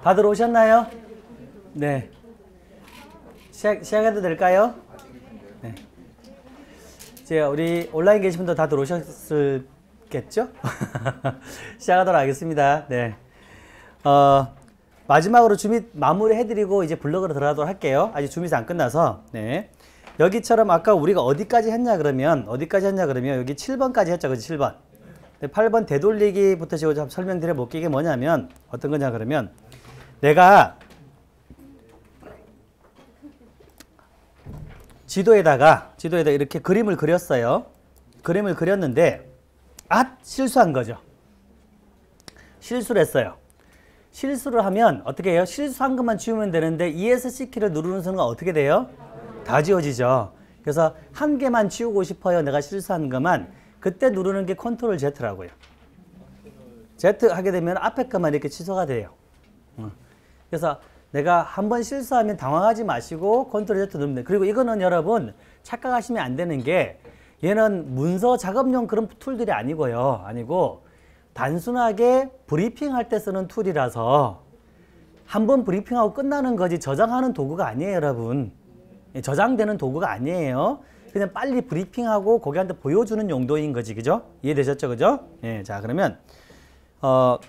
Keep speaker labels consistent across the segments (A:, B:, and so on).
A: 다들 오셨나요? 네. 시작해도 될까요? 네. 이제 우리 온라인 계신 분도 다들 오셨을겠죠? 시작하도록 하겠습니다. 네. 마지막으로 주밋 마무리 해드리고 이제 블럭으로 들어가도록 할게요. 아직 주밋이 안 끝나서. 네. 여기처럼 아까 우리가 어디까지 했냐 그러면 여기 7번까지 했죠. 그치? 7번. 8번 되돌리기부터 지금 설명드려 볼게. 이게 뭐냐면 어떤 거냐 그러면 내가 지도에다가 이렇게 그림을 그렸어요. 그림을 그렸는데 실수한 거죠. 실수를 했어요. 실수를 하면 어떻게 해요? 실수한 것만 지우면 되는데 ESC키를 누르는 순간 어떻게 돼요? 다 지워지죠. 그래서 한 개만 지우고 싶어요. 내가 실수한 것만. 그때 누르는 게 컨트롤 Z라고요. Z 하게 되면 앞에 것만 이렇게 취소가 돼요. 그래서 내가 한번 실수하면 당황하지 마시고 컨트롤 Z 누르면 돼요. 그리고 이거는 여러분 착각하시면 안 되는 게 얘는 문서 작업용 그런 툴들이 아니고 단순하게 브리핑할 때 쓰는 툴이라서 한번 브리핑하고 끝나는 거지 저장하는 도구가 아니에요, 여러분. 저장되는 도구가 아니에요. 그냥 빨리 브리핑하고 고객한테 보여주는 용도인 거지, 그죠? 이해되셨죠, 그죠? 예, 자, 그러면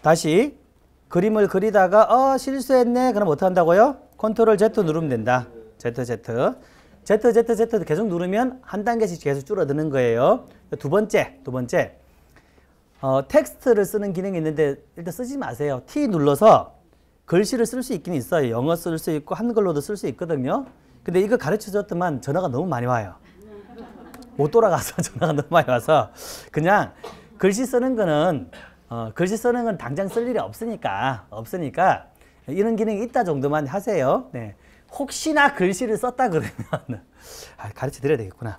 A: 다시 그림을 그리다가 실수했네. 그럼 어떻게 한다고요? 컨트롤 Z 누르면 된다. Z 계속 누르면 한 단계씩 계속 줄어드는 거예요. 두 번째 텍스트를 쓰는 기능이 있는데 일단 쓰지 마세요. T 눌러서 글씨를 쓸 수 있긴 있어요. 영어 쓸 수 있고 한글로도 쓸 수 있거든요. 근데 이거 가르쳐줬더만 전화가 너무 많이 와요. 못 돌아가서 전화가 너무 많이 와서 그냥 글씨 쓰는 거는 당장 쓸 일이 없으니까 이런 기능이 있다 정도만 하세요. 네. 혹시나 글씨를 썼다 그러면 가르쳐 드려야 되겠구나.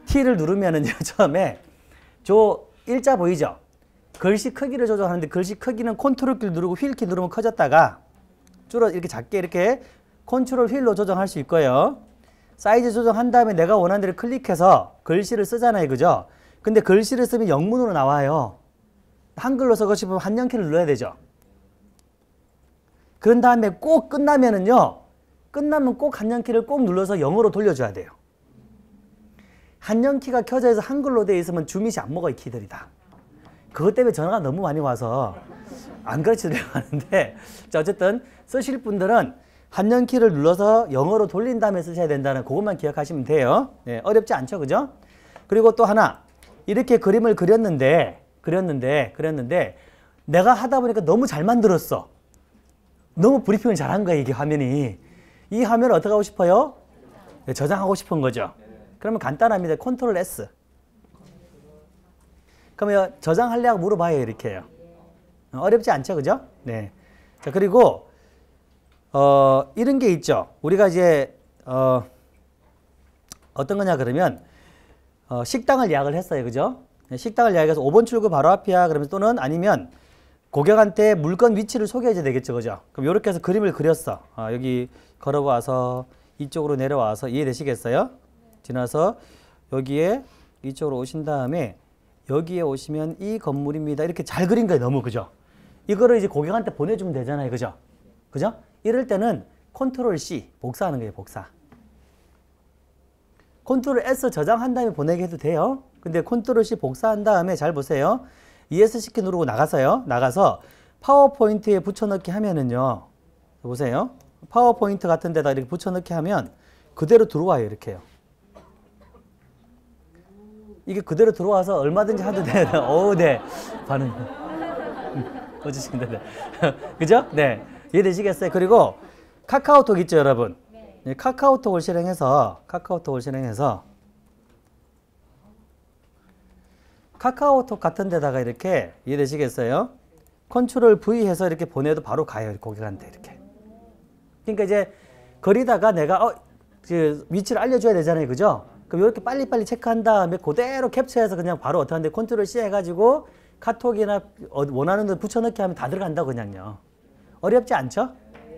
A: T를 누르면은요, 처음에 일자 보이죠? 글씨 크기를 조정하는데 글씨 크기는 컨트롤 키 누르고 휠 키 누르면 커졌다가 이렇게 작게 이렇게 컨트롤 휠로 조정할 수 있고요. 사이즈 조정한 다음에 내가 원하는 데를 클릭해서 글씨를 쓰잖아요, 그죠? 근데 글씨를 쓰면 영문으로 나와요. 한글로 쓰고 싶으면 한영키를 눌러야 되죠. 그런 다음에 꼭 끝나면 꼭 한영키를 꼭 눌러서 영어로 돌려줘야 돼요. 한영키가 켜져 있어 한글로 되어 있으면 주밋이 안 먹어, 이 키들이 다. 그것 때문에 전화가 너무 많이 와서 안 가르쳐드리려고 하는데, 자, 어쨌든 쓰실 분들은 한영키를 눌러서 영어로 돌린 다음에 쓰셔야 된다는 그것만 기억하시면 돼요. 네, 어렵지 않죠, 그죠? 그리고 또 하나, 이렇게 그림을 그렸는데 내가 하다 보니까 너무 잘 만들었어. 너무 브리핑을 잘한 거야, 이게 화면이. 이 화면을 어떻게 하고 싶어요? 네, 저장하고 싶은 거죠. 그러면 간단합니다. 컨트롤 S. 그러면 저장하려고 물어봐요, 이렇게 해요. 어렵지 않죠, 그죠? 네. 자, 그리고 이런 게 있죠. 우리가 이제 어떤 거냐 그러면 식당을 예약을 했어요, 그죠? 식당을 예약해서 5번 출구 바로 앞이야. 그러면 또는 아니면 고객한테 물건 위치를 소개해줘야 되겠죠, 그죠? 그럼 이렇게 해서 그림을 그렸어. 여기 걸어와서 이쪽으로 내려와서 이해되시겠어요? 지나서 여기에 이쪽으로 오신 다음에 여기에 오시면 이 건물입니다. 이렇게 잘 그린 거예요, 너무, 그죠? 이거를 이제 고객한테 보내주면 되잖아요, 그죠? 그죠? 이럴 때는 컨트롤 C 복사하는 거예요, 복사. 컨트롤 S 저장한 다음에 보내게 해도 돼요. 근데 컨트롤 C 복사한 다음에 잘 보세요. ESC키 누르고 나가서 파워포인트에 붙여넣기 하면은요. 보세요. 파워포인트 같은 데다 이렇게 붙여넣기 하면 그대로 들어와요, 이렇게요. 이게 그대로 들어와서 얼마든지 하도 돼요. 네. 반응. 어주신다. 그죠? 네. 이해되시겠어요? 그리고 카카오톡 있죠, 여러분? 네, 카카오톡을 실행해서 카카오톡 같은 데다가 이렇게 이해되시겠어요? 컨트롤 V 해서 이렇게 보내도 바로 가요, 고객한테 이렇게. 그러니까 이제 거리다가 내가 위치를 알려줘야 되잖아요, 그죠? 그럼 이렇게 빨리빨리 체크한 다음에 그대로 캡처해서 그냥 바로 어떻게 하는데 컨트롤 C 해가지고 카톡이나 원하는 데 붙여넣기 하면 다 들어간다고 그냥요. 어렵지 않죠?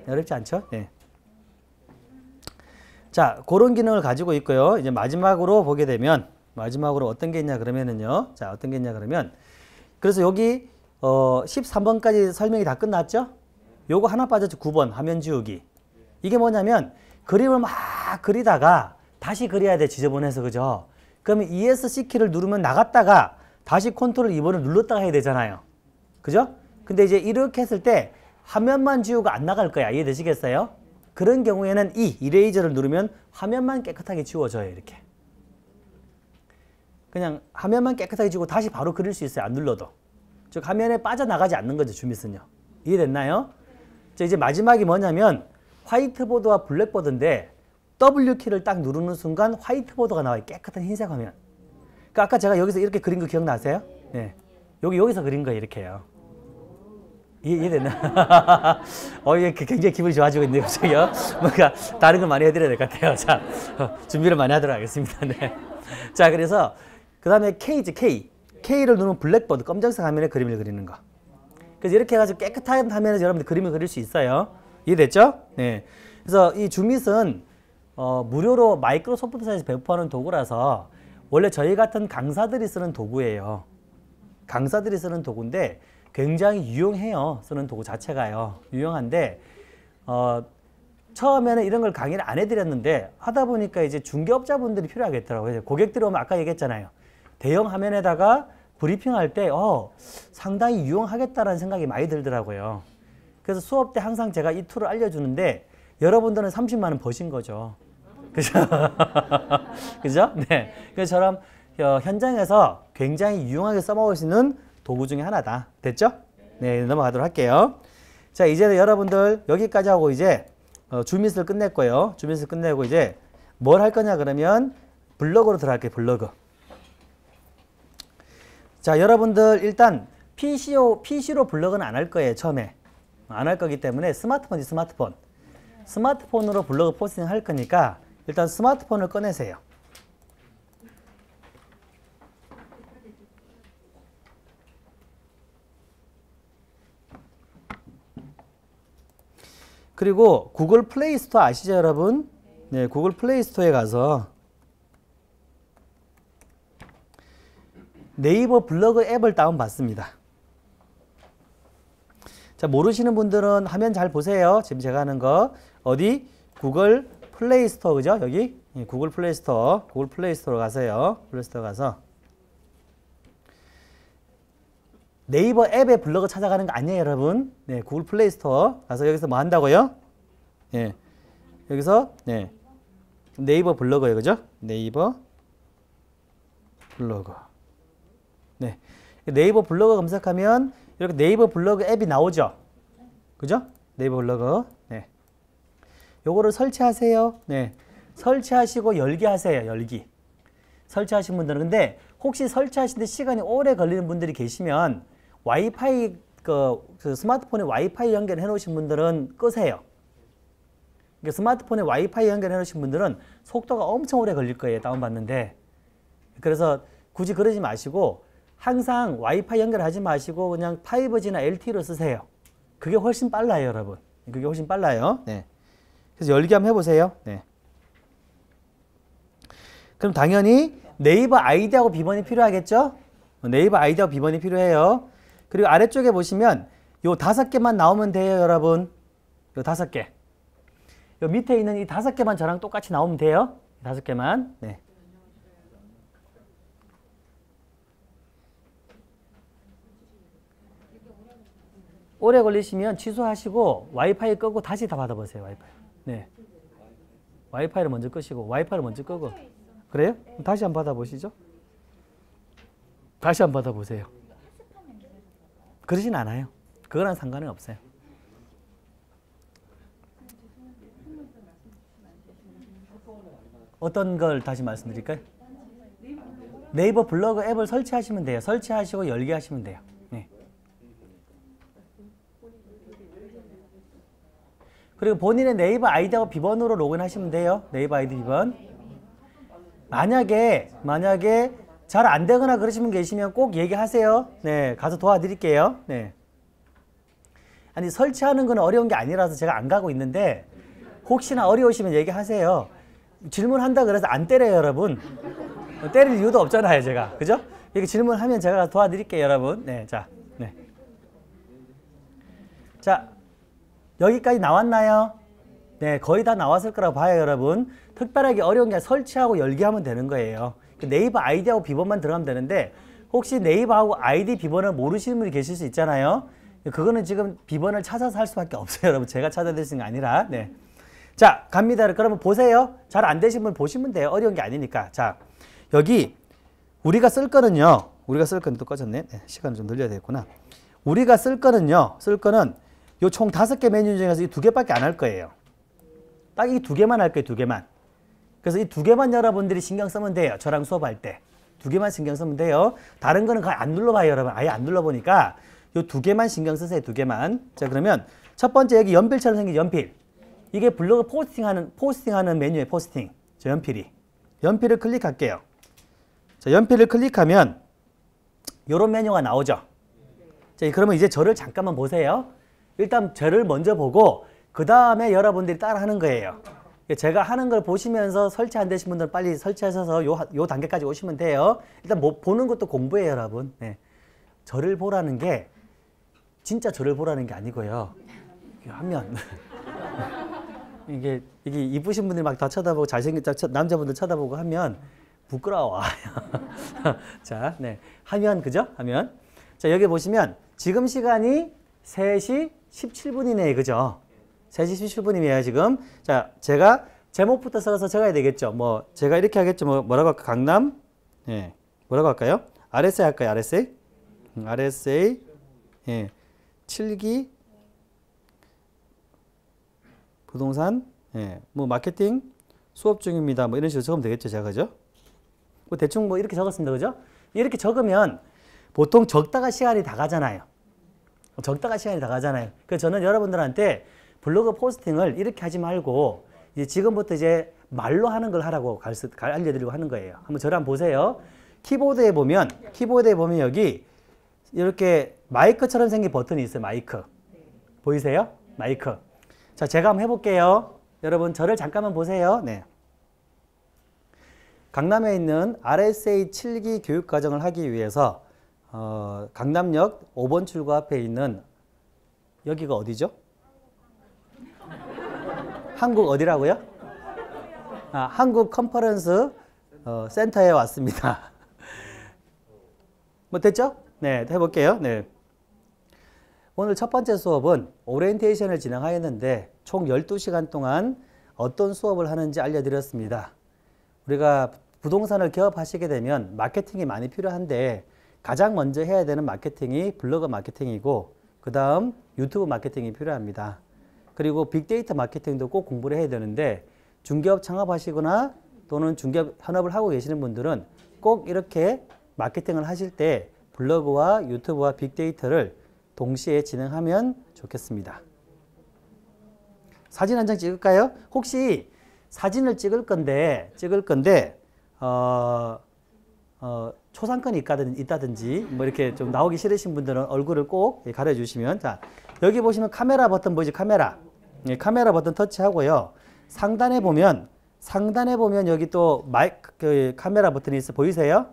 A: 어렵지 않죠? 네. 자, 그런 기능을 가지고 있고요. 이제 마지막으로 보게 되면 어떤 게 있냐 그러면은요. 자, 어떤 게 있냐 그러면 그래서 여기 13번까지 설명이 다 끝났죠? 요거 하나 빠졌죠. 9번 화면 지우기. 이게 뭐냐면 그림을 막 그리다가 다시 그려야 돼. 지저분해서. 그죠? 그러면 ESC 키를 누르면 나갔다가 다시 컨트롤 2번을 눌렀다가 해야 되잖아요. 그죠? 근데 이제 이렇게 했을 때 화면만 지우고 안 나갈 거야. 이해되시겠어요? 그런 경우에는 이레이저를 누르면 화면만 깨끗하게 지워져요. 이렇게. 그냥 화면만 깨끗하게 지우고 다시 바로 그릴 수 있어요. 안 눌러도. 즉 화면에 빠져나가지 않는 거죠. 줌밋은요. 이해됐나요? 자, 이제 마지막이 뭐냐면 화이트보드와 블랙보드인데 W키를 딱 누르는 순간 화이트보드가 나와요. 깨끗한 흰색 화면. 그러니까 아까 제가 여기서 이렇게 그린 거 기억나세요? 네. 여기서 그린 거예요. 이렇게요. 이해됐나? 이게 굉장히 기분이 좋아지고 있네요. 갑자기요. 뭔가 다른 거 많이 해드려야 될 것 같아요. 자, 준비를 많이 하도록 하겠습니다. 네. 자, 그래서 그 다음에 K지, K. K를 누르면 블랙보드, 검정색 화면에 그림을 그리는 거. 그래서 이렇게 해가지고 깨끗한 화면에서 여러분들 그림을 그릴 수 있어요. 이해됐죠? 네. 그래서 이 줌밋은 무료로 마이크로소프트사에서 배포하는 도구라서 원래 저희 같은 강사들이 쓰는 도구예요. 강사들이 쓰는 도구인데 굉장히 유용해요. 쓰는 도구 자체가요. 유용한데 처음에는 이런 걸 강의를 안 해드렸는데 하다 보니까 이제 중개업자분들이 필요하겠더라고요. 고객들이 오면 아까 얘기했잖아요. 대형 화면에다가 브리핑할 때 상당히 유용하겠다라는 생각이 많이 들더라고요. 그래서 수업 때 항상 제가 이 툴을 알려주는데 여러분들은 30만 원 버신 거죠. 그죠? 그죠? 네. 그래서 저런 현장에서 굉장히 유용하게 써먹을 수 있는 도구 중에 하나다. 됐죠? 네, 넘어가도록 할게요. 자, 이제는 여러분들 여기까지 하고 이제 줌밋을 끝냈고요. 줌밋을 끝내고 이제 뭘 할 거냐 그러면 블로그로 들어갈게요. 블로그. 자, 여러분들 일단 PC로 블로그는 안 할 거예요. 처음에. 안 할 거기 때문에 스마트폰이 스마트폰. 스마트폰으로 블로그 포스팅 할 거니까 일단 스마트폰을 꺼내세요. 그리고 구글 플레이 스토어 아시죠, 여러분? 네, 구글 플레이 스토어에 가서 네이버 블로그 앱을 다운받습니다. 자, 모르시는 분들은 화면 잘 보세요. 지금 제가 하는 거. 어디? 구글 플레이 스토어, 그죠? 여기? 구글 플레이 스토어. 구글 플레이 스토어로 가세요. 플레이 스토어 가서. 네이버 앱에 블로그 찾아가는 거 아니에요, 여러분. 네, 구글 플레이 스토어 가서 여기서 뭐 한다고요? 네. 여기서, 네. 네이버 블로그예요, 그죠? 네이버 블로그. 네. 네이버 블로그 검색하면 이렇게 네이버 블로그 앱이 나오죠? 그죠? 네이버 블로그. 네. 요거를 설치하세요. 네. 설치하시고 열기 하세요. 열기. 설치하신 분들은. 근데 혹시 설치하시는데 시간이 오래 걸리는 분들이 계시면 와이파이 그 스마트폰에 와이파이 연결해 놓으신 분들은 끄세요. 그러니까 스마트폰에 와이파이 연결해 놓으신 분들은 속도가 엄청 오래 걸릴 거예요. 다운받는데. 그래서 굳이 그러지 마시고 항상 와이파이 연결하지 마시고 그냥 5G나 LTE로 쓰세요. 그게 훨씬 빨라요, 여러분. 그게 훨씬 빨라요. 네. 그래서 열기 한번 해보세요. 네. 그럼 당연히 네이버 아이디하고 비번이 필요하겠죠? 네이버 아이디하고 비번이 필요해요. 그리고 아래쪽에 보시면 요 5개만 나오면 돼요, 여러분. 요 5개. 요 밑에 있는 이 5개만 저랑 똑같이 나오면 돼요. 5개만. 네. 오래 걸리시면 취소하시고 와이파이 끄고 다시 다 받아보세요. 와이파이. 네. 와이파이를 먼저 끄시고 와이파이를 먼저 끄고. 그래요? 다시 한번 받아보시죠. 다시 한번 받아보세요. 그러진 않아요. 그거랑 상관은 없어요. 어떤 걸 다시 말씀드릴까요? 네이버 블로그 앱을 설치하시면 돼요. 설치하시고 열기 하시면 돼요. 네. 그리고 본인의 네이버 아이디하고 비번으로 로그인하시면 돼요. 네이버 아이디 비번. 만약에 잘 안 되거나 그러시면 계시면 꼭 얘기하세요. 네, 가서 도와드릴게요. 네. 아니 설치하는 건 어려운 게 아니라서 제가 안 가고 있는데 혹시나 어려우시면 얘기하세요. 질문한다 그래서 안 때려요, 여러분. 때릴 이유도 없잖아요, 제가. 그죠? 이렇게 질문하면 제가 가서 도와드릴게요, 여러분. 네, 자, 네. 자, 여기까지 나왔나요? 네, 거의 다 나왔을 거라고 봐요, 여러분. 특별하게 어려운 게 설치하고 열기 하면 되는 거예요. 네이버 아이디하고 비번만 들어가면 되는데 혹시 네이버하고 아이디 비번을 모르시는 분이 계실 수 있잖아요. 그거는 지금 비번을 찾아서 할 수밖에 없어요, 여러분. 제가 찾아드리는 게 아니라. 네. 자, 갑니다. 그러면 보세요. 잘 안 되신 분 보시면 돼요. 어려운 게 아니니까. 자, 여기 우리가 쓸 거는요. 우리가 쓸 거는 또 꺼졌네. 네, 시간을 좀 늘려야 되겠구나. 우리가 쓸 거는 요 총 5개 메뉴 중에서 이 2개밖에 안 할 거예요. 딱 이 2개만 할 거예요. 2개만. 그래서 이 2개만 여러분들이 신경 쓰면 돼요. 저랑 수업할 때. 2개만 신경 쓰면 돼요. 다른 거는 거의 안 눌러봐요, 여러분. 아예 안 눌러보니까 요 2개만 신경 쓰세요. 2개만. 자, 그러면 첫 번째 여기 연필처럼 생긴 연필. 이게 블로그 포스팅하는 메뉴에 포스팅. 저 연필이. 연필을 클릭할게요. 자, 연필을 클릭하면 요런 메뉴가 나오죠. 자, 그러면 이제 저를 잠깐만 보세요. 일단 저를 먼저 보고 그 다음에 여러분들이 따라 하는 거예요. 제가 하는 걸 보시면서 설치 안 되신 분들은 빨리 설치하셔서 요 단계까지 오시면 돼요. 일단 보는 것도 공부예요, 여러분. 네. 저를 보라는 게 진짜 저를 보라는 게 아니고요. 하면 이게 이쁘신 분들이 막 다 쳐다보고 잘생긴 남자분들 쳐다보고 하면 부끄러워요. 자, 네. 하면 그죠? 하면. 자, 여기 보시면 지금 시간이 3시 17분이네. 그죠? 3시 17분이에요, 지금. 자, 제가 제목부터 써서 적어야 되겠죠. 뭐 제가 이렇게 하겠죠. 뭐라고 할까? 강남. 예. 뭐라고 할까요? RSA 할까요? RSA? RSA. 예. 7기 부동산. 예. 뭐 마케팅 수업 중입니다. 뭐 이런 식으로 적으면 되겠죠, 제가. 그죠? 뭐 대충 뭐 이렇게 적었습니다. 그죠? 이렇게 적으면 보통 적다가 시간이 다 가잖아요. 적다가 시간이 다 가잖아요. 그래서 저는 여러분들한테 블로그 포스팅을 이렇게 하지 말고 이제 지금부터 이제 말로 하는 걸 하라고 알려드리고 하는 거예요. 한번 저를 한번 보세요. 키보드에 보면 여기 이렇게 마이크처럼 생긴 버튼이 있어요. 마이크. 보이세요? 마이크. 자, 제가 한번 해볼게요. 여러분 저를 잠깐만 보세요. 네. 강남에 있는 RSA 7기 교육과정을 하기 위해서 강남역 5번 출구 앞에 있는 여기가 어디죠? 한국 어디라고요? 한국 컨퍼런스 센터에 왔습니다. 뭐 됐죠? 네, 해볼게요. 네. 오늘 첫 번째 수업은 오리엔테이션을 진행하였는데 총 12시간 동안 어떤 수업을 하는지 알려드렸습니다. 우리가 부동산을 개업하시게 되면 마케팅이 많이 필요한데 가장 먼저 해야 되는 마케팅이 블로그 마케팅이고 그 다음 유튜브 마케팅이 필요합니다. 그리고 빅데이터 마케팅도 꼭 공부를 해야 되는데 중개업 창업하시거나 또는 중개업 현업을 하고 계시는 분들은 꼭 이렇게 마케팅을 하실 때 블로그와 유튜브와 빅데이터를 동시에 진행하면 좋겠습니다. 사진 한 장 찍을까요? 혹시 사진을 찍을 건데 초상권이 있다든지 뭐 이렇게 좀 나오기 싫으신 분들은 얼굴을 꼭 가려주시면 자 여기 보시면 카메라 버튼 보이죠? 카메라. 예, 카메라 버튼 터치하고요. 상단에 보면 여기 또 그 카메라 버튼이 있어 보이세요?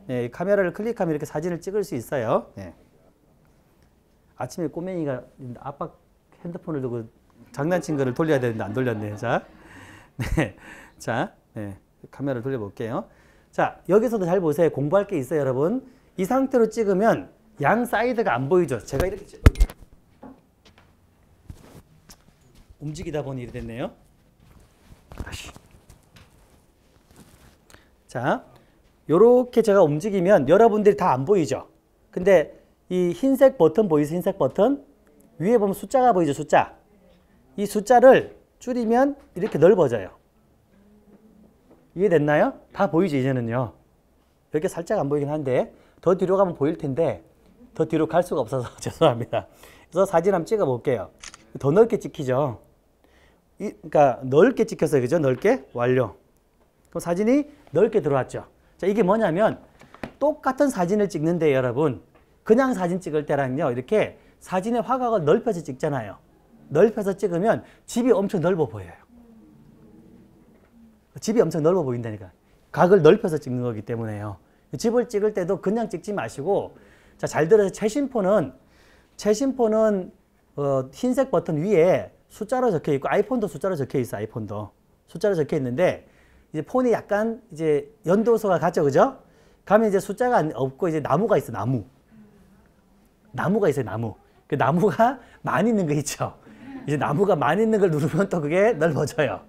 A: 예, 카메라를 클릭하면 이렇게 사진을 찍을 수 있어요. 예. 아침에 꼬맹이가 아빠 핸드폰을 두고 장난친 거를 돌려야 되는데 안 돌렸네요. 자, 네, 자, 네, 카메라를 돌려볼게요. 자, 여기서도 잘 보세요. 공부할 게 있어요, 여러분. 이 상태로 찍으면 양 사이드가 안 보이죠. 제가 이렇게 움직이다 보니 이렇게 됐네요. 다시. 자, 요렇게 제가 움직이면 여러분들이 다 안 보이죠. 근데 이 흰색 버튼 보이세요? 흰색 버튼? 위에 보면 숫자가 보이죠? 숫자. 이 숫자를 줄이면 이렇게 넓어져요. 이해됐나요? 다 보이죠, 이제는요. 이렇게 살짝 안 보이긴 한데 더 뒤로 가면 보일 텐데 더 뒤로 갈 수가 없어서 죄송합니다. 그래서 사진 한번 찍어 볼게요. 더 넓게 찍히죠. 그러니까 넓게 찍혔어요. 그죠? 넓게. 완료. 그럼 사진이 넓게 들어왔죠. 자, 이게 뭐냐면 똑같은 사진을 찍는데 여러분 그냥 사진 찍을 때랑요. 이렇게 사진의 화각을 넓혀서 찍잖아요. 넓혀서 찍으면 집이 엄청 넓어 보여요. 집이 엄청 넓어 보인다니까. 각을 넓혀서 찍는 거기 때문에요. 집을 찍을 때도 그냥 찍지 마시고 자, 잘 들어서 최신폰은 흰색 버튼 위에 숫자로 적혀 있고 아이폰도 숫자로 적혀 있어. 아이폰도 숫자로 적혀 있는데 이제 폰이 약간 이제 연도소가 같죠, 그죠? 가면 이제 숫자가 없고 이제 나무가 있어. 나무가 있어요. 나무. 그 나무가 많이 있는 거 있죠. 이제 나무가 많이 있는 걸 누르면 또 그게 넓어져요.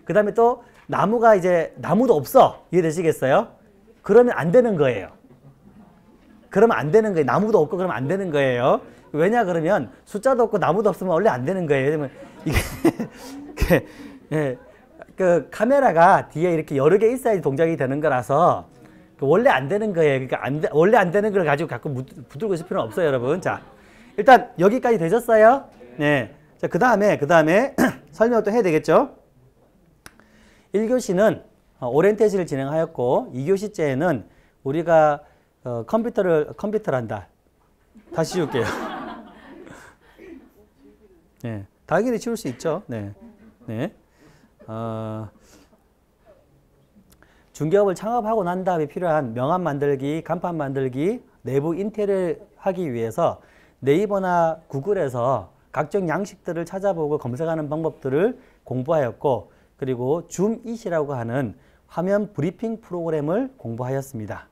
A: 그 다음에 또 나무가 이제 나무도 없어. 이해되시겠어요? 그러면 안 되는 거예요. 그러면 안 되는 거예요. 나무도 없고 그러면 안 되는 거예요. 왜냐 그러면 숫자도 없고 나무도 없으면 원래 안 되는 거예요. 왜냐면 이게 그 카메라가 뒤에 이렇게 여러 개 있어야지 동작이 되는 거라서 원래 안 되는 거예요. 그러니까 원래 안 되는 걸 가지고 자꾸 붙들고 있을 필요는 없어요, 여러분. 자, 일단 여기까지 되셨어요? 네. 자, 그 다음에 설명을 또 해야 되겠죠? 1교시는 오리엔테이션을 진행하였고 2교시째에는 우리가 컴퓨터란다. 다시 지울게요. 네, 당연히 지울 수 있죠. 네, 네. 중개업을 창업하고 난 다음에 필요한 명함 만들기, 간판 만들기, 내부 인테리어를 하기 위해서 네이버나 구글에서 각종 양식들을 찾아보고 검색하는 방법들을 공부하였고 그리고 줌잇이라고 하는 화면 브리핑 프로그램을 공부하였습니다.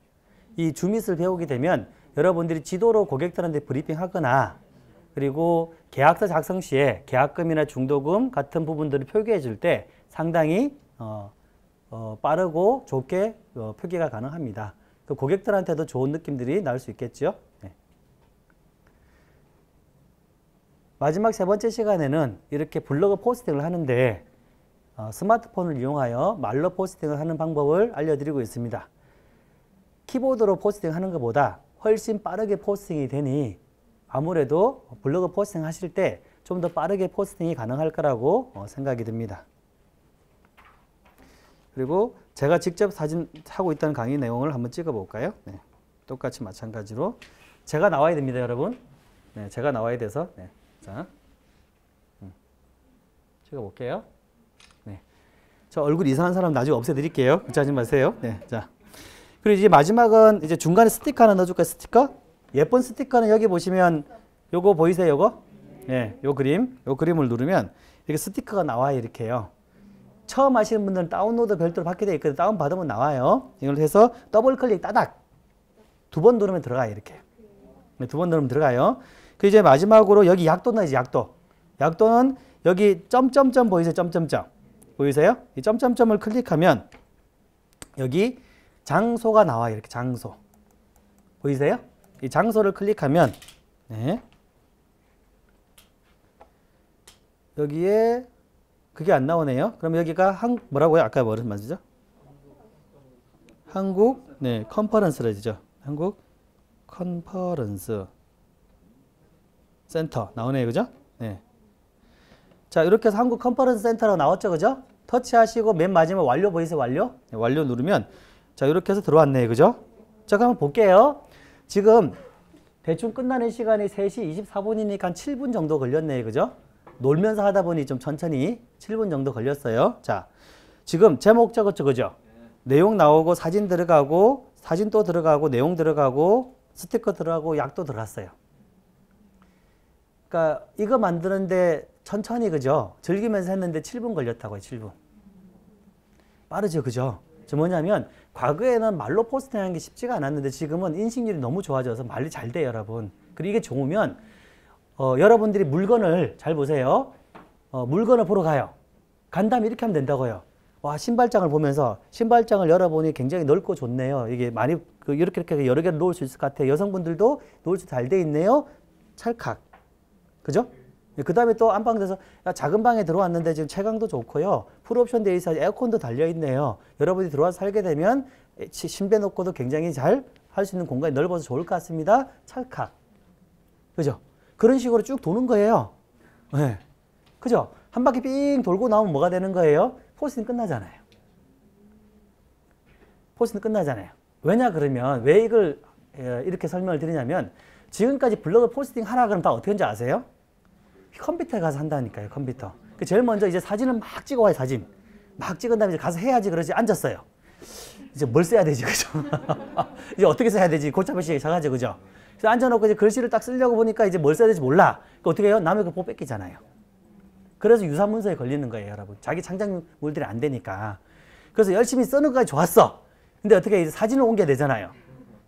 A: 이 줌잇을 배우게 되면 여러분들이 지도로 고객들한테 브리핑하거나 그리고 계약서 작성 시에 계약금이나 중도금 같은 부분들을 표기해 줄 때 상당히 빠르고 좋게 표기가 가능합니다. 그 고객들한테도 좋은 느낌들이 나올 수 있겠죠. 네. 마지막 세 번째 시간에는 이렇게 블로그 포스팅을 하는데 스마트폰을 이용하여 말로 포스팅을 하는 방법을 알려드리고 있습니다. 키보드로 포스팅하는 것보다 훨씬 빠르게 포스팅이 되니 아무래도 블로그 포스팅 하실 때 좀 더 빠르게 포스팅이 가능할 거라고 생각이 듭니다. 그리고 제가 직접 사진 하고 있다는 강의 내용을 한번 찍어 볼까요? 네. 똑같이 마찬가지로 제가 나와야 됩니다, 여러분. 네, 제가 나와야 돼서 네. 자, 찍어 볼게요. 네. 저 얼굴 이상한 사람 나중에 없애드릴게요. 걱정하지 마세요. 네, 자. 그리고 이제 마지막은 이제 중간에 스티커 하나 넣어줄까요? 스티커? 예쁜 스티커는 여기 보시면 요거 보이세요? 요거? 네, 요 그림을 누르면 이렇게 스티커가 나와요. 이렇게요. 처음 하시는 분들은 다운로드 별도로 받게 되어 있거든요. 다운 받으면 나와요. 이걸 해서 더블 클릭 따닥 두 번 누르면 들어가요. 이렇게. 네, 두 번 누르면 들어가요. 그 이제 마지막으로 여기 약도 넣어야지. 약도는 여기 점점점 보이세요? 점점점 보이세요? 이 점점점을 클릭하면 여기 장소가 나와요. 이렇게 장소 보이세요? 이 장소를 클릭하면 네. 여기에 그게 안 나오네요. 그럼 여기가 뭐라고요? 아까 뭐를 맞으죠? 한국 네 컨퍼런스라 되죠. 한국 컨퍼런스 센터 나오네요, 그죠? 네. 자, 이렇게 해서 한국 컨퍼런스 센터라고 나왔죠, 그죠? 터치하시고 맨 마지막 완료 보이세요? 완료? 네, 완료 누르면 자, 이렇게 해서 들어왔네요, 그죠? 자, 그럼 볼게요. 지금 대충 끝나는 시간이 3시 24분이니까 한 7분 정도 걸렸네요, 그죠? 놀면서 하다 보니 좀 천천히 7분 정도 걸렸어요. 자, 지금 제목 적었죠, 그죠? 내용 나오고 사진 들어가고 사진 또 들어가고 내용 들어가고 스티커 들어가고 약도 들어갔어요. 그러니까 이거 만드는데 천천히 그죠? 즐기면서 했는데 7분 걸렸다고요. 7분. 빠르죠, 그죠? 저 뭐냐면 과거에는 말로 포스팅하는 게 쉽지가 않았는데 지금은 인식률이 너무 좋아져서 말이 잘 돼요, 여러분. 그리고 이게 좋으면 여러분들이 물건을 잘 보세요. 물건을 보러 가요. 간 다음에 이렇게 하면 된다고요. 와, 신발장을 보면서 신발장을 열어보니 굉장히 넓고 좋네요. 이게 많이 이렇게 여러 개를 놓을 수 있을 것 같아요. 여성분들도 놓을 수 잘 돼 있네요. 찰칵. 그죠? 그 다음에 또 안방에서 작은 방에 들어왔는데 지금 채광도 좋고요. 풀옵션 돼 있어서 에어컨도 달려있네요. 여러분이 들어와서 살게 되면 침대 놓고도 굉장히 잘 할 수 있는 공간이 넓어서 좋을 것 같습니다. 찰칵. 그죠? 그런 식으로 쭉 도는 거예요. 네. 그죠? 한 바퀴 삥 돌고 나오면 뭐가 되는 거예요? 포스팅 끝나잖아요. 포스팅 끝나잖아요. 왜냐 그러면 왜 이걸 이렇게 설명을 드리냐면 지금까지 블로그 포스팅 하라 그러면 다 어떻게 하는지 아세요? 컴퓨터에 가서 한다니까요. 컴퓨터. 제일 먼저 이제 사진을 막 찍어와요. 사진. 막 찍은 다음에 이제 가서 해야지 그러지 앉았어요. 이제 뭘 써야 되지, 그죠? 이제 어떻게 써야 되지? 골치아프 시작하죠, 그죠? 그래서 앉아놓고 이제 글씨를 딱 쓰려고 보니까 이제 뭘 써야 될지 몰라. 그러니까 어떻게 해요? 남의 거 보고 뺏기잖아요. 그래서 유사문서에 걸리는 거예요, 여러분. 자기 창작물들이 안 되니까. 그래서 열심히 쓰는 것까지 좋았어. 근데 어떻게 이제 사진을 옮겨야 되잖아요.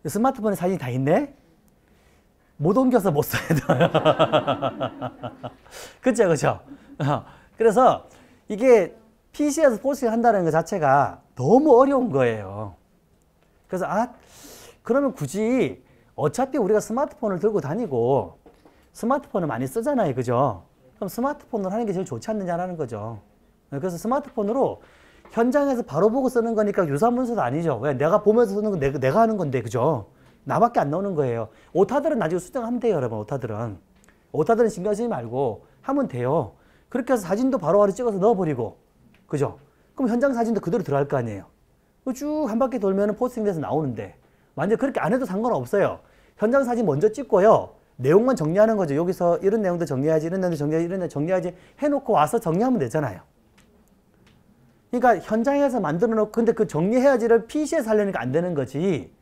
A: 스마트폰에 사진이 다 있네? 못 옮겨서 못 써야 돼요. 그쵸, 그쵸? 그래서 이게 PC에서 포스팅 한다는 것 자체가 너무 어려운 거예요. 그래서 그러면 굳이 어차피 우리가 스마트폰을 들고 다니고 스마트폰을 많이 쓰잖아요. 그죠? 그럼 스마트폰으로 하는 게 제일 좋지 않느냐라는 거죠. 그래서 스마트폰으로 현장에서 바로 보고 쓰는 거니까 유사문서도 아니죠. 왜? 내가 보면서 쓰는 건 내가 하는 건데, 그죠? 나밖에 안 나오는 거예요. 오타들은 나중에 수정하면 돼요, 여러분. 오타들은 신경 쓰지 말고 하면 돼요. 그렇게 해서 사진도 바로바로 찍어서 넣어버리고, 그죠? 그럼 현장 사진도 그대로 들어갈 거 아니에요. 쭉 한 바퀴 돌면 포스팅돼서 나오는데 완전 그렇게 안 해도 상관없어요. 현장 사진 먼저 찍고요. 내용만 정리하는 거죠. 여기서 이런 내용도 정리해야지, 이런 내용도 정리해야지, 이런 내용도 정리해야지 해놓고 와서 정리하면 되잖아요. 그러니까 현장에서 만들어 놓고 근데 그 정리해야지를 PC에서 하려니까 안 되는 거지.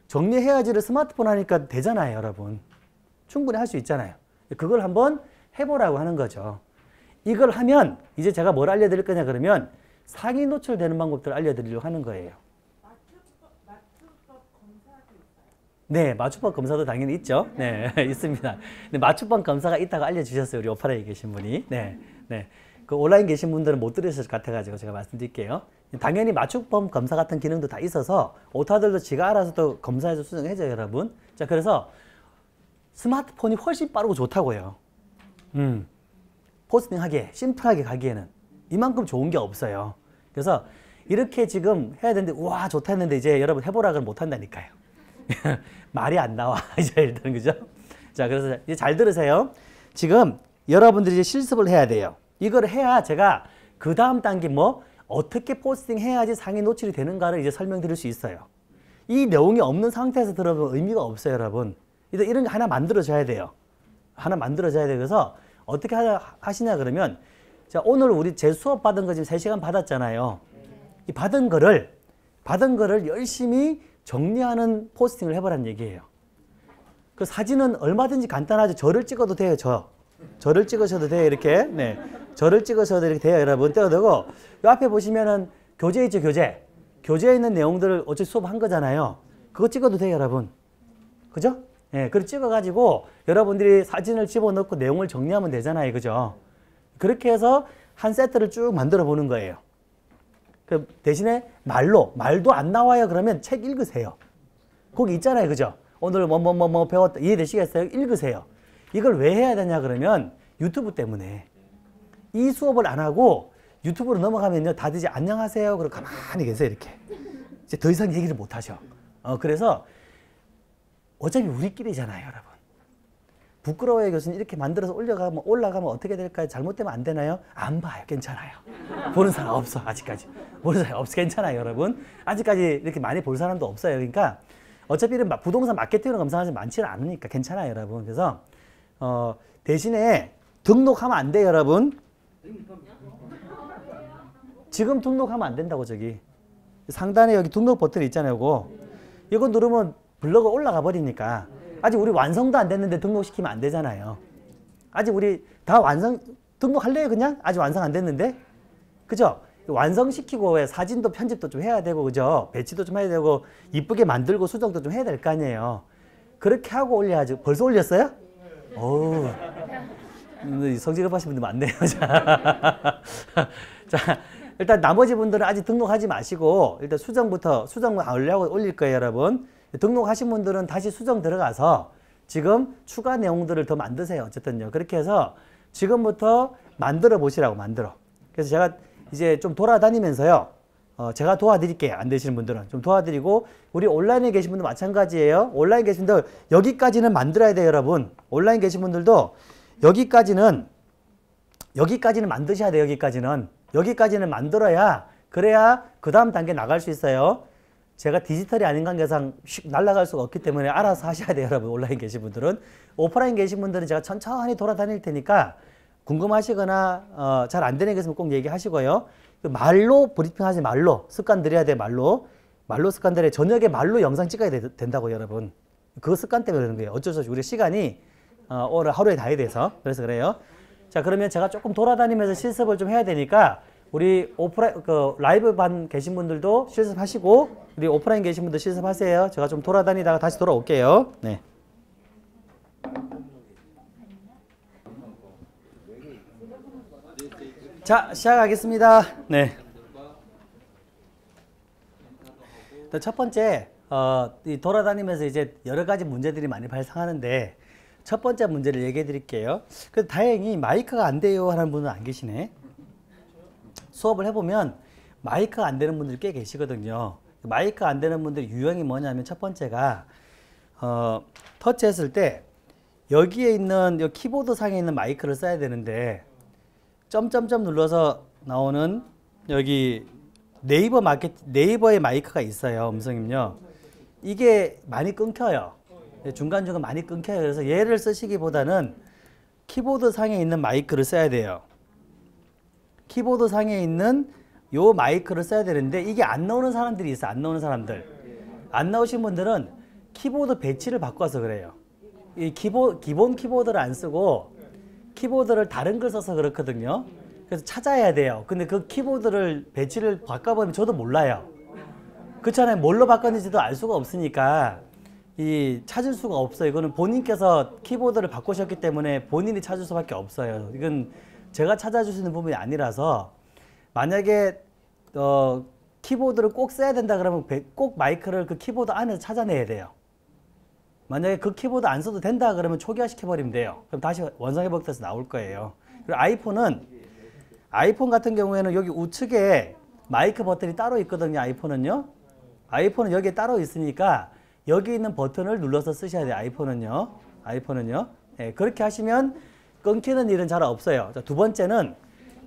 A: 정리해야지를 스마트폰 하니까 되잖아요, 여러분. 충분히 할 수 있잖아요. 그걸 한번 해보라고 하는 거죠. 이걸 하면 이제 제가 뭘 알려드릴 거냐 그러면 상위 노출되는 방법들을 알려드리려고 하는 거예요. 맞춤법 검사도 있어요? 네, 맞춤법 검사도 당연히 있죠. 네, 있습니다. 근데 맞춤법 검사가 있다고 알려주셨어요, 우리 오파라에 계신 분이. 네, 네. 그 온라인 계신 분들은 못 들으실 것 같아가지고 제가 말씀드릴게요. 당연히 맞춤법 검사 같은 기능도 다 있어서 오타들도 지가 알아서 또 검사해서 수정해줘요, 여러분. 자, 그래서 스마트폰이 훨씬 빠르고 좋다고요. 포스팅하기에, 심플하게 가기에는 이만큼 좋은 게 없어요. 그래서 이렇게 지금 해야 되는데 우와 좋다 했는데 이제 여러분 해보라 그러면 못 한다니까요. 말이 안 나와 이제 일단, 그죠? 자, 그래서 이제 잘 들으세요. 지금 여러분들이 이제 실습을 해야 돼요. 이걸 해야 제가 그 다음 단계 어떻게 포스팅 해야지 상위 노출이 되는가를 이제 설명드릴 수 있어요. 이 내용이 없는 상태에서 들어보면 의미가 없어요, 여러분. 이런 거 하나 만들어줘야 돼요. 하나 만들어줘야 돼요. 그래서 어떻게 하시냐 그러면 자, 오늘 우리 제 수업 받은 거 지금 3시간 받았잖아요. 이 받은 거를 열심히 정리하는 포스팅을 해보라는 얘기예요. 그 사진은 얼마든지 간단하죠. 저를 찍어도 돼요, 저를 찍으셔도 돼요, 이렇게. 네. 저를 찍으셔도 이렇게 돼요, 여러분. 떼도 되고. 요 앞에 보시면은 교재 있죠, 교재. 교재에 있는 내용들을 어차피 수업한 거잖아요. 그거 찍어도 돼요, 여러분. 그죠? 예, 그걸 찍어가지고 여러분들이 사진을 집어넣고 내용을 정리하면 되잖아요, 그죠? 그렇게 해서 한 세트를 쭉 만들어 보는 거예요. 그 대신에 말도 안 나와요, 그러면 책 읽으세요. 거기 있잖아요, 그죠? 오늘 뭐 배웠다. 이해되시겠어요? 읽으세요. 이걸 왜 해야 되냐 그러면 유튜브 때문에. 이 수업을 안 하고 유튜브로 넘어가면요, 다들 이제 안녕하세요 그러고 가만히 계세요, 이렇게. 이제 더 이상 얘기를 못 하죠. 그래서 어차피 우리끼리잖아요, 여러분. 부끄러워요, 교수님. 이렇게 만들어서 올라가면 어떻게 될까요? 잘못되면 안 되나요? 안 봐요. 괜찮아요. 보는 사람 없어, 아직까지. 보는 사람 없어. 괜찮아요, 여러분. 아직까지 이렇게 많이 볼 사람도 없어요. 그러니까 어차피 이런 부동산 마케팅을 검사하는 사람이 많지는 않으니까 괜찮아요, 여러분. 그래서 대신에 등록하면 안 돼요, 여러분. 지금 등록하면 안 된다고, 저기. 상단에 여기 등록 버튼이 있잖아요, 이거 누르면 블로그 올라가 버리니까 아직 우리 완성도 안 됐는데 등록시키면 안 되잖아요. 아직 우리 다 등록할래요, 그냥? 아직 완성 안 됐는데? 그죠? 완성시키고 왜 사진도 편집도 좀 해야 되고, 그죠? 배치도 좀 해야 되고, 이쁘게 만들고 수정도 좀 해야 될 거 아니에요. 그렇게 하고 올려야죠. 벌써 올렸어요? 어우, 성질 급하신 분들 많네요. 자, 일단 나머지 분들은 아직 등록하지 마시고, 일단 수정만 하려고 올릴 거예요, 여러분. 등록하신 분들은 다시 수정 들어가서 지금 추가 내용들을 더 만드세요. 어쨌든요. 그렇게 해서 지금부터 만들어 보시라고, 그래서 제가 이제 좀 돌아다니면서요. 제가 도와드릴게요. 안 되시는 분들은 좀 도와드리고, 우리 온라인에 계신 분들 마찬가지예요. 온라인 계신 분들 여기까지는 만들어야 돼요, 여러분. 온라인 계신 분들도 여기까지는 만드셔야 돼요. 여기까지는 만들어야, 그래야 그 다음 단계 나갈 수 있어요. 제가 디지털이 아닌 관계상 휙 날아갈 수가 없기 때문에 알아서 하셔야 돼요, 여러분. 온라인 계신 분들은. 오프라인 계신 분들은 제가 천천히 돌아다닐 테니까 궁금하시거나 잘 안 되는 게 있으면 꼭 얘기하시고요. 말로 브리핑하지, 말로 습관 들여야 돼. 말로 습관 들여. 저녁에 말로 영상 찍어야 된다고, 여러분. 그 습관 때문에 그러는 거예요. 어쩔 수 없이 우리 시간이 오늘 하루에 다 해야 돼서. 그래서 그래요. 자, 그러면 제가 조금 돌아다니면서 실습을 좀 해야 되니까 우리 오프라인 라이브 반 계신 분들도 실습하시고 우리 오프라인 계신 분들 실습하세요. 제가 좀 돌아다니다가 다시 돌아올게요. 네. 자, 시작하겠습니다. 네. 첫 번째, 이 돌아다니면서 이제 여러 가지 문제들이 많이 발생하는데 첫 번째 문제를 얘기해 드릴게요. 그래도 다행히 마이크가 안 돼요 하는 분은 안 계시네. 수업을 해보면 마이크가 안 되는 분들이 꽤 계시거든요. 마이크가 안 되는 분들 유형이 뭐냐면 첫 번째가 터치했을 때 여기에 있는 이 키보드 상에 있는 마이크를 써야 되는데 점점점 눌러서 나오는 여기 네이버의 마이크가 있어요. 음성임요. 이게 많이 끊겨요. 중간중간 많이 끊겨요. 그래서 얘를 쓰시기보다는 키보드 상에 있는 마이크를 써야 돼요. 키보드 상에 있는 요 마이크를 써야 되는데 이게 안 나오는 사람들이 있어요. 안 나오는 사람들. 안 나오신 분들은 키보드 배치를 바꿔서 그래요. 이 기본 키보드를 안 쓰고 키보드를 다른 걸 써서 그렇거든요. 그래서 찾아야 돼요. 근데 그 키보드를 배치를 바꿔보면 저도 몰라요. 그렇잖아요. 뭘로 바꿨는지도 알 수가 없으니까 이 찾을 수가 없어요. 이거는 본인께서 키보드를 바꾸셨기 때문에 본인이 찾을 수밖에 없어요. 이건 제가 찾아줄 수 있는 부분이 아니라서 만약에 키보드를 꼭 써야 된다 그러면 꼭 마이크를 그 키보드 안에서 찾아내야 돼요. 만약에 그 키보드 안 써도 된다 그러면 초기화시켜버리면 돼요. 그럼 다시 원상회복돼서 나올 거예요. 그리고 아이폰 같은 경우에는 여기 우측에 마이크 버튼이 따로 있거든요. 아이폰은 여기에 따로 있으니까 여기 있는 버튼을 눌러서 쓰셔야 돼요. 아이폰은요. 네, 그렇게 하시면 끊기는 일은 잘 없어요. 자, 두 번째는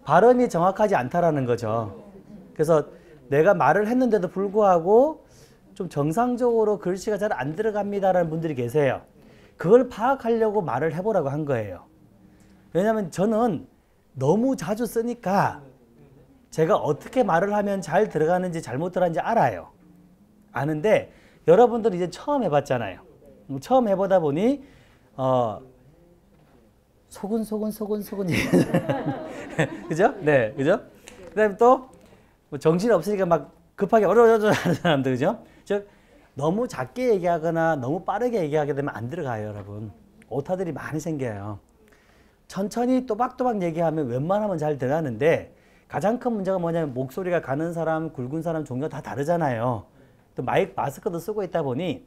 A: 발음이 정확하지 않다라는 거죠. 그래서 내가 말을 했는데도 불구하고 좀 정상적으로 글씨가 잘 안 들어갑니다라는 분들이 계세요. 그걸 파악하려고 말을 해보라고 한 거예요. 왜냐하면 저는 너무 자주 쓰니까 제가 어떻게 말을 하면 잘 들어가는지 잘못 들어가는지 알아요. 아는데 여러분들은 이제 처음 해봤잖아요. 처음 해보다 보니 소근소근 그죠? 네, 그죠? 그다음에 또 뭐 정신 없으니까 막 급하게 어려워져 하는 사람들, 그죠? 즉 너무 작게 얘기하거나 너무 빠르게 얘기하게 되면 안 들어가요, 여러분. 오타들이 많이 생겨요. 천천히 또박또박 얘기하면 웬만하면 잘 들어가는데 가장 큰 문제가 뭐냐면 목소리가 가는 사람, 굵은 사람 종류가 다 다르잖아요. 또 마스크도 쓰고 있다 보니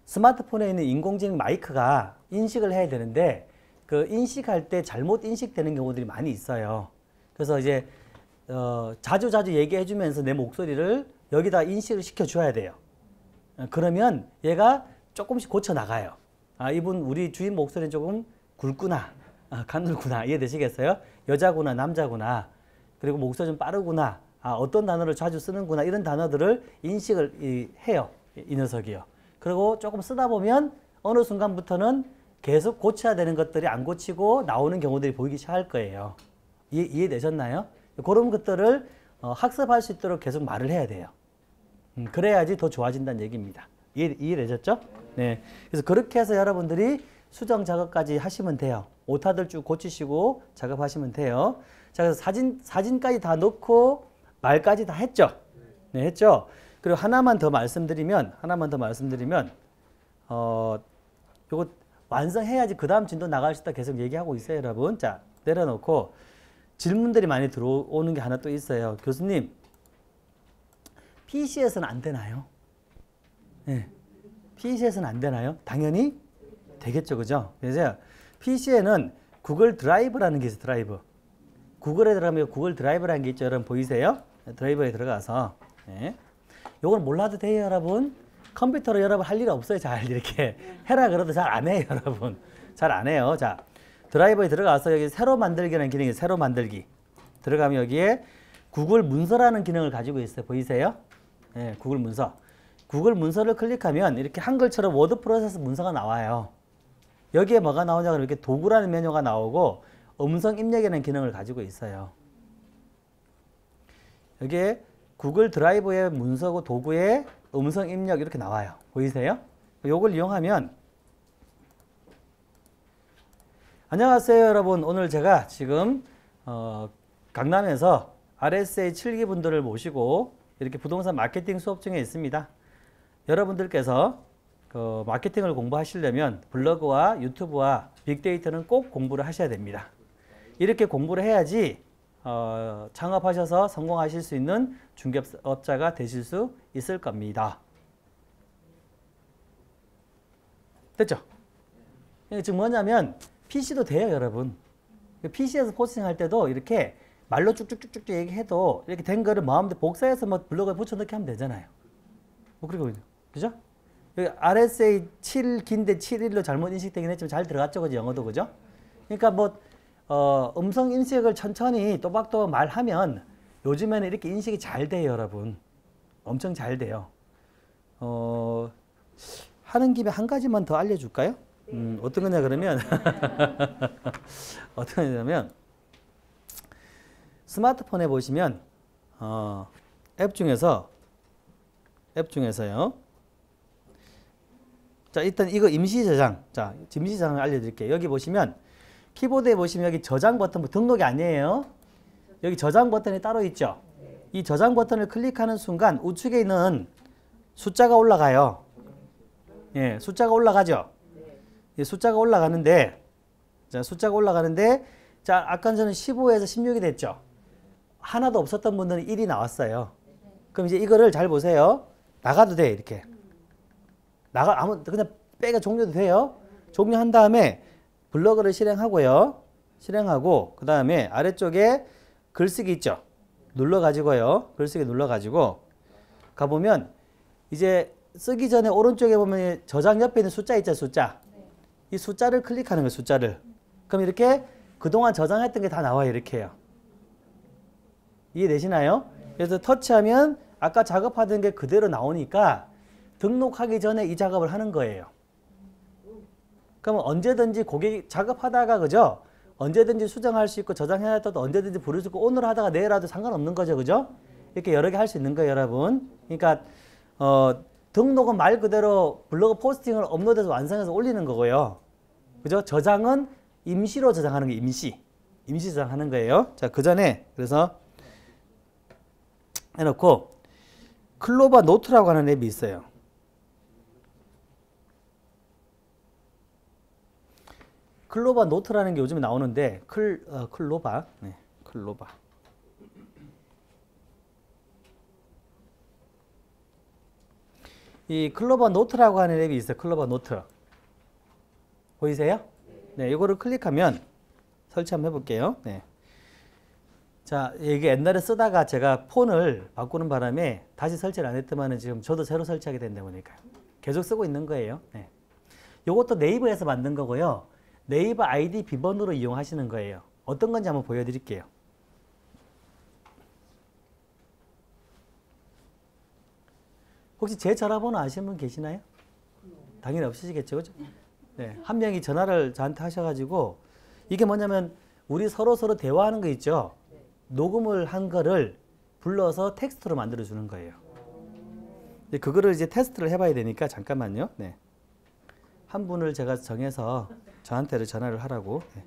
A: 스마트폰에 있는 인공지능 마이크가 인식을 해야 되는데 그 인식할 때 잘못 인식되는 경우들이 많이 있어요. 그래서 이제 자주 얘기해 주면서 내 목소리를 여기다 인식을 시켜 줘야 돼요. 그러면 얘가 조금씩 고쳐 나가요. 아, 이분 우리 주인 목소리는 조금 굵구나, 가늘구나, 이해되시겠어요? 여자구나, 남자구나, 그리고 목소리 좀 빠르구나, 어떤 단어를 자주 쓰는구나, 이런 단어들을 인식을 해요, 이 녀석이요. 그리고 조금 쓰다 보면 어느 순간부터는 계속 고쳐야 되는 것들이 안 고치고 나오는 경우들이 보이기 시작할 거예요. 이해되셨나요? 그런 것들을 학습할 수 있도록 계속 말을 해야 돼요. 그래야지 더 좋아진다는 얘기입니다. 이해되셨죠? 네. 그래서 그렇게 해서 여러분들이 수정 작업까지 하시면 돼요. 오타들 쭉 고치시고 작업하시면 돼요. 자, 그래서 사진까지 다 넣고 말까지 다 했죠? 네, 했죠? 그리고 하나만 더 말씀드리면, 요거 완성해야지 그 다음 진도 나갈 수 있다 계속 얘기하고 있어요, 여러분. 자, 내려놓고 질문들이 많이 들어오는 게 하나 또 있어요. 교수님, PC에서는 안 되나요? 네. PC에서는 안 되나요? 당연히 되겠죠, 그죠? 그래서 PC에는 구글 드라이브라는 게 있어요, 드라이브. 구글에 들어가면 구글 드라이브라는 게 있죠, 여러분 보이세요? 드라이브에 들어가서. 네. 요걸 몰라도 돼요, 여러분. 컴퓨터로 여러분 할 일 없어요, 잘 이렇게. 해라 그래도 잘 안 해요, 여러분. 잘 안 해요. 자, 드라이브에 들어가서 여기 새로 만들기라는 기능이 있어요, 새로 만들기. 들어가면 여기에 구글 문서라는 기능을 가지고 있어요, 보이세요? 네, 구글 문서. 구글 문서를 클릭하면 이렇게 한글처럼 워드 프로세스 문서가 나와요. 여기에 뭐가 나오냐 그러면 이렇게 도구라는 메뉴가 나오고 음성 입력이라는 기능을 가지고 있어요. 여기에 구글 드라이브의 문서고 도구에 음성 입력 이렇게 나와요. 보이세요? 이걸 이용하면 안녕하세요 여러분. 오늘 제가 지금 강남에서 RSA 7기 분들을 모시고 이렇게 부동산 마케팅 수업 중에 있습니다. 여러분들께서 그 마케팅을 공부하시려면 블로그와 유튜브와 빅데이터는 꼭 공부를 하셔야 됩니다. 이렇게 공부를 해야지 창업하셔서 성공하실 수 있는 중개업자가 되실 수 있을 겁니다. 됐죠? 지금 뭐냐면 PC도 돼요, 여러분. PC에서 포스팅할 때도 이렇게 말로 쭉쭉쭉쭉 얘기해도 이렇게 된 거를 마음대로 복사해서 뭐 블로그에 붙여넣기 하면 되잖아요. 뭐 그리고 그죠? 여기 RSA 7기인데 7일로 잘못 인식되긴 했지만 잘 들어갔죠, 그죠? 영어도 그죠? 그러니까 뭐 음성 인식을 천천히 또박또박 말하면 요즘에는 이렇게 인식이 잘 돼요, 여러분. 엄청 잘 돼요. 하는 김에 한 가지만 더 알려줄까요? 어떤 거냐 그러면 어떤 거냐면 스마트폰에 보시면 앱 중에서요. 자, 일단 이거 임시 저장. 자, 임시 저장을 알려드릴게요. 여기 보시면 키보드에 보시면 여기 저장 버튼, 등록이 아니에요. 여기 저장 버튼이 따로 있죠. 이 저장 버튼을 클릭하는 순간 우측에 있는 숫자가 올라가요. 예, 숫자가 올라가죠. 예, 숫자가 올라가는데, 자, 자, 아까 전에 15에서 16이 됐죠. 하나도 없었던 분들은 1이 나왔어요. 그럼 이제 이거를 잘 보세요. 나가도 돼, 이렇게. 그냥 빼가 종료도 돼요. 종료한 다음에 블로그를 실행하고요. 실행하고, 그 다음에 아래쪽에 글쓰기 있죠. 눌러가지고요. 글쓰기 눌러가지고, 가보면, 이제 쓰기 전에 오른쪽에 보면 저장 옆에 있는 숫자 있죠, 숫자. 이 숫자를 클릭하는 거예요, 숫자를. 그럼 이렇게 그동안 저장했던 게 다 나와요, 이렇게 해요. 이해되시나요? 그래서 터치하면 아까 작업하던 게 그대로 나오니까 등록하기 전에 이 작업을 하는 거예요. 그러면 언제든지 고객이 작업하다가, 그죠? 언제든지 수정할 수 있고 저장해놨다도 언제든지 부를 수 있고 오늘 하다가 내일 하도 상관없는 거죠, 그죠? 이렇게 여러 개 할 수 있는 거예요, 여러분. 그러니까 등록은 말 그대로 블로그 포스팅을 업로드해서 완성해서 올리는 거고요. 그죠? 저장은 임시로 저장하는 게 임시 저장하는 거예요. 자, 그 전에 그래서 해놓고 클로바 노트라고 하는 앱이 있어요. 클로바 노트라는 게 요즘에 나오는데 클로바. 네, 클로바. 이 클로바 노트라고 하는 앱이 있어요. 클로바 노트. 보이세요? 네, 이거를 클릭하면 설치 한번 해볼게요. 네. 자, 이게 옛날에 쓰다가 제가 폰을 바꾸는 바람에 다시 설치를 안 했더만은 지금 저도 새로 설치하게 된다 보니까요. 계속 쓰고 있는 거예요. 네. 이것도 네이버에서 만든 거고요. 네이버 아이디 비번으로 이용하시는 거예요. 어떤 건지 한번 보여드릴게요. 혹시 제 전화번호 아시는 분 계시나요? 당연히 없으시겠죠, 그죠? 네, 한 명이 전화를 저한테 하셔가지고 이게 뭐냐면 우리 서로 대화하는 거 있죠? 녹음을 한 거를 불러서 텍스트로 만들어 주는 거예요. 그거를 이제 테스트를 해봐야 되니까 잠깐만요. 네. 한 분을 제가 정해서 저한테를 전화를 하라고. 네.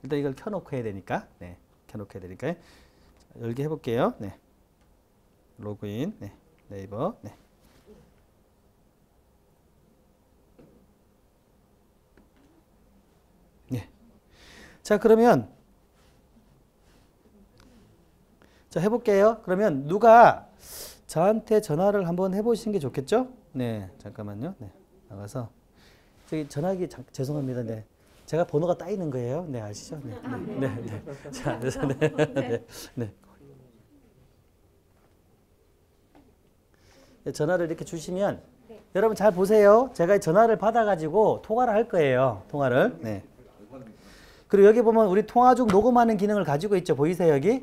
A: 일단 이걸 켜놓고 해야 되니까. 네, 켜놓고 해야 되니까. 열기 해볼게요. 네. 로그인. 네. 네이버. 네. 네. 자, 그러면 자, 해볼게요. 그러면 누가 저한테 전화를 한번 해보시는 게 좋겠죠? 네, 잠깐만요. 네, 나가서 저기 전화기 죄송합니다. 네, 제가 번호가 따이는 거예요. 네, 아시죠? 네, 네, 네. 자, 그래서 네, 네, 네. 전화를 이렇게 주시면 여러분 잘 보세요. 제가 전화를 받아가지고 통화를 할 거예요. 통화를. 네. 그리고 여기 보면 우리 통화 중 녹음하는 기능을 가지고 있죠. 보이세요, 여기?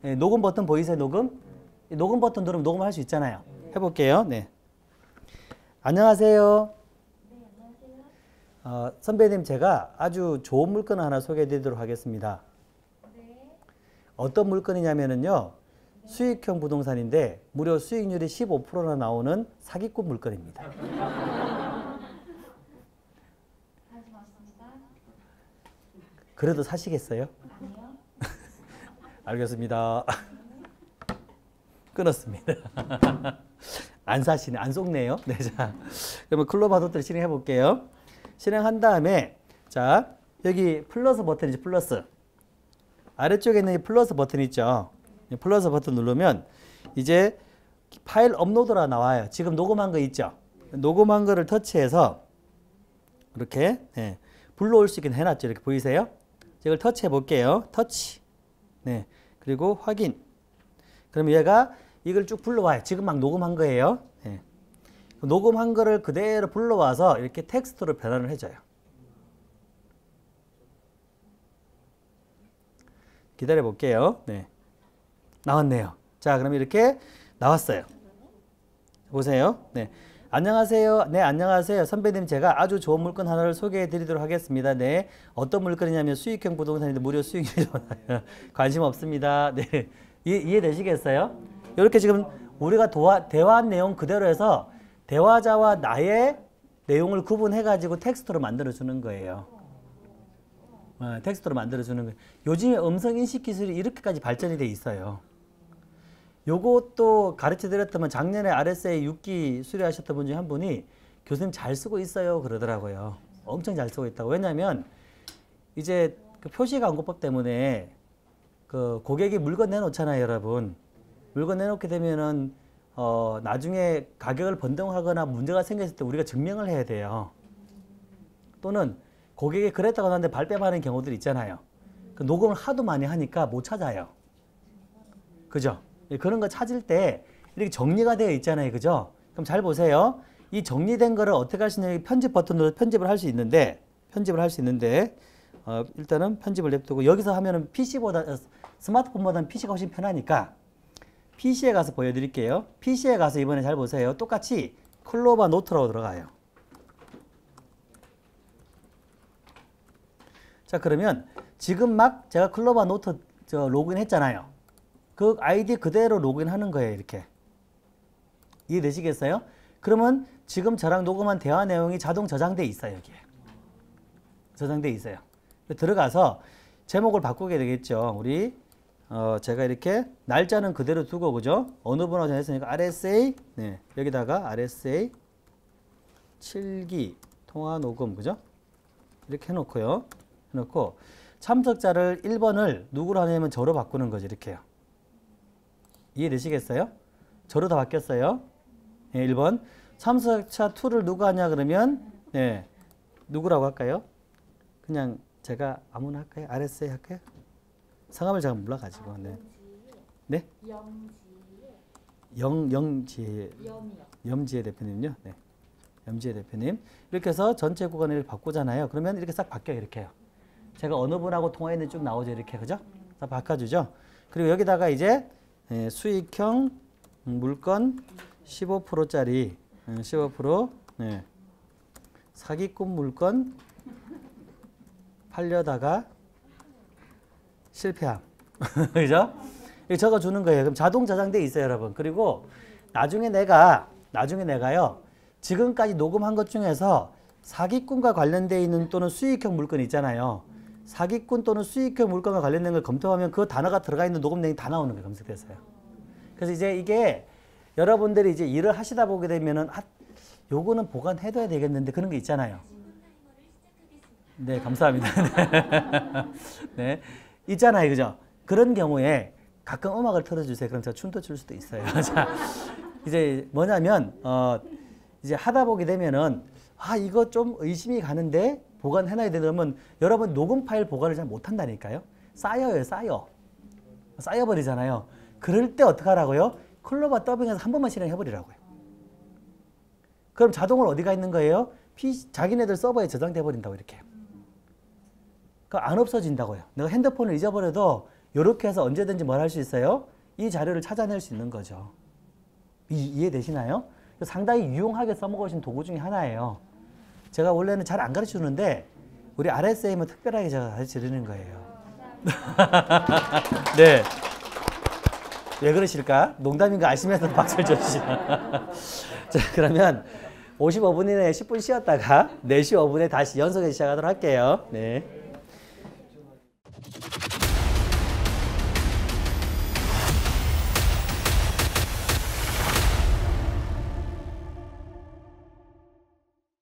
A: 네, 녹음 버튼 보이세요, 녹음? 녹음 버튼 누르면 녹음할 수 있잖아요. 해볼게요. 네. 안녕하세요.
B: 네, 안녕하세요.
A: 선배님, 제가 아주 좋은 물건을 하나 소개해 드리도록 하겠습니다.
B: 네.
A: 어떤 물건이냐면요. 수익형 부동산인데 무려 수익률이 15%나 나오는 사기꾼 물건입니다.
B: 다시 맞습니다.
A: 그래도 사시겠어요?
B: 아니요.
A: 알겠습니다. 끊었습니다. 안 사시네, 안 속네요. 네, 자, 그러면 클로바 도트를 실행해 볼게요. 실행한 다음에, 자, 여기 플러스 버튼이죠, 플러스. 아래쪽에 있는 이 플러스 버튼 있죠. 이 플러스 버튼 누르면 이제 파일 업로드라 나와요. 지금 녹음한 거 있죠. 녹음한 거를 터치해서 이렇게 네, 불러올 수 있게 해놨죠. 이렇게 보이세요? 이걸 터치해 볼게요. 터치. 네, 그리고 확인. 그럼 얘가 이걸 쭉 불러와요. 지금 막 녹음한 거예요. 네. 녹음한 거를 그대로 불러와서 이렇게 텍스트로 변환을 해줘요. 기다려 볼게요. 네. 나왔네요. 자, 그럼 이렇게 나왔어요. 보세요. 네. 안녕하세요. 네, 안녕하세요. 선배님, 제가 아주 좋은 물건 하나를 소개해 드리도록 하겠습니다. 네. 어떤 물건이냐면 수익형 부동산인데 무료 수익이 좋아요. 관심 없습니다. 네. 이해되시겠어요? 이렇게 지금 우리가 대화 내용 그대로 해서 대화자와 나의 내용을 구분해 가지고 텍스트로 만들어 주는 거예요. 텍스트로 만들어 주는 거예요. 요즘에 음성 인식 기술이 이렇게까지 발전이 돼 있어요. 요것도 가르쳐 드렸더만 작년에 RSA 6기 수료하셨던 분 중에 한 분이 교수님 잘 쓰고 있어요 그러더라고요. 엄청 잘 쓰고 있다고. 왜냐하면 이제 그 표시광고법 때문에 그 고객이 물건 내놓잖아요, 여러분. 물건 내놓게 되면은 나중에 가격을 변동하거나 문제가 생겼을 때 우리가 증명을 해야 돼요. 또는 고객이 그랬다고 하는데 발뺌하는 경우들 있잖아요. 그 녹음을 하도 많이 하니까 못 찾아요. 그죠? 그런 거 찾을 때 이렇게 정리가 되어 있잖아요. 그죠? 그럼 잘 보세요. 이 정리된 거를 어떻게 할 수 있냐면 편집 버튼으로 편집을 할 수 있는데 일단은 편집을 냅두고 여기서 하면은 스마트폰보다는 PC가 훨씬 편하니까 PC에 가서 보여드릴게요. PC에 가서 이번에 잘 보세요. 똑같이 클로바 노트라고 들어가요. 자, 그러면 지금 막 제가 클로바 노트 로그인 했잖아요. 그 아이디 그대로 로그인 하는 거예요. 이렇게. 이해되시겠어요? 그러면 지금 저랑 녹음한 대화 내용이 자동 저장돼 있어요. 여기에. 저장돼 있어요. 들어가서 제목을 바꾸게 되겠죠. 우리 제가 이렇게 날짜는 그대로 두고, 그죠? 어느 번호 전했으니까 RSA, 네, 여기다가 RSA 7기 통화 녹음, 그죠? 이렇게 해놓고요. 해놓고 참석자를 1번을 누구로 하냐면 저로 바꾸는 거죠. 이렇게요. 이해되시겠어요? 저로 다 바뀌었어요. 네, 1번. 참석자 2를 누가 하냐 그러면 네, 누구라고 할까요? 그냥 제가 아무나 할까요? RSA 할까요? 성함을 제가 몰라가지고. 네. 네? 염지혜 대표님요. 네. 염지혜 대표님. 이렇게 해서 전체 구간을 바꾸잖아요. 그러면 이렇게 싹 바뀌어요. 이렇게 해요. 제가 어느 분하고 통화했는지 쭉 나오죠. 이렇게. 그죠? 다 바꿔주죠. 그리고 여기다가 이제 수익형 물건 15%짜리 15% 네. 사기꾼 물건 팔려다가 실패함. 그죠? 이거 적어주는 거예요. 그럼 자동 저장돼 있어요, 여러분. 그리고 나중에 내가요, 지금까지 녹음한 것 중에서 사기꾼과 관련되어 있는 또는 수익형 물건 있잖아요. 사기꾼 또는 수익형 물건과 관련된 걸 검토하면 그 단어가 들어가 있는 녹음 내용이 다 나오는 거예요. 검색돼서요. 그래서 이제 이게 여러분들이 이제 일을 하시다 보게 되면은 요거는 보관해둬야 되겠는데 그런 게 있잖아요. 네, 감사합니다. 네. 있잖아요. 그죠? 그런 경우에 가끔 음악을 틀어주세요. 그럼 제가 춤도 출 수도 있어요. 자, 이제 뭐냐면, 이제 하다 보게 되면은, 이거 좀 의심이 가는데 보관해놔야 되면 여러분 녹음 파일 보관을 잘 못한다니까요. 쌓여요, 쌓여. 쌓여버리잖아요. 그럴 때 어떻게 하라고요? 클로바 더빙해서 한 번만 실행해버리라고요. 그럼 자동으로 어디가 있는 거예요? 자기네들 서버에 저장돼 버린다고 이렇게. 안 없어진다고요. 내가 핸드폰을 잊어버려도 이렇게 해서 언제든지 뭘 할 수 있어요? 이 자료를 찾아낼 수 있는 거죠. 이해되시나요? 상당히 유용하게 써먹으신 도구 중에 하나예요. 제가 원래는 잘 안 가르쳐주는데 우리 RSA만 특별하게 제가 가르쳐드리는 거예요. 네. 왜 그러실까? 농담인 거 아시면서도 박수를 쳐주시죠. 자, 그러면 55분 이내에 10분 쉬었다가 4시 5분에 다시 연속해서 시작하도록 할게요. 네.